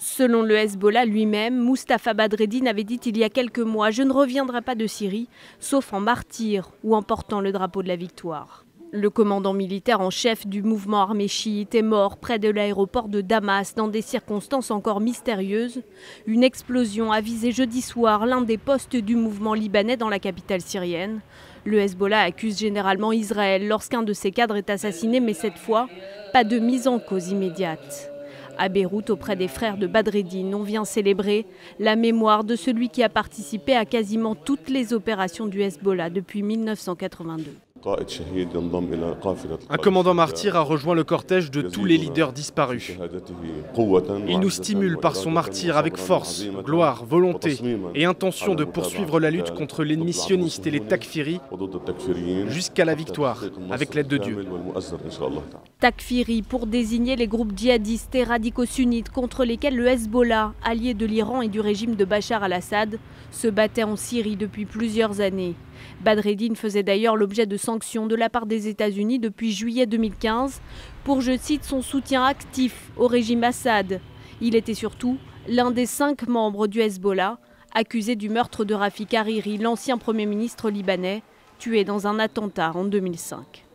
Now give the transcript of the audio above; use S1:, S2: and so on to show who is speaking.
S1: Selon le Hezbollah lui-même, Mustapha Badreddine avait dit il y a quelques mois « Je ne reviendrai pas de Syrie, sauf en martyr ou en portant le drapeau de la victoire ». Le commandant militaire en chef du mouvement armé chiite est mort près de l'aéroport de Damas dans des circonstances encore mystérieuses. Une explosion a visé jeudi soir l'un des postes du mouvement libanais dans la capitale syrienne. Le Hezbollah accuse généralement Israël lorsqu'un de ses cadres est assassiné, mais cette fois, pas de mise en cause immédiate. À Beyrouth, auprès des frères de Badreddine, on vient célébrer la mémoire de celui qui a participé à quasiment toutes les opérations du Hezbollah depuis 1982.
S2: Un commandant martyr a rejoint le cortège de tous les leaders disparus. Il nous stimule par son martyr avec force, gloire, volonté et intention de poursuivre la lutte contre l'ennemi sioniste et les takfiris jusqu'à la victoire, avec l'aide de Dieu.
S1: Takfiri pour désigner les groupes djihadistes et radicaux sunnites contre lesquels le Hezbollah, allié de l'Iran et du régime de Bachar al-Assad, se battait en Syrie depuis plusieurs années. Badreddine faisait d'ailleurs l'objet de sanctions de la part des États-Unis depuis juillet 2015 pour, je cite, son soutien actif au régime Assad. Il était surtout l'un des 5 membres du Hezbollah accusé du meurtre de Rafik Hariri, l'ancien Premier ministre libanais, tué dans un attentat en 2005.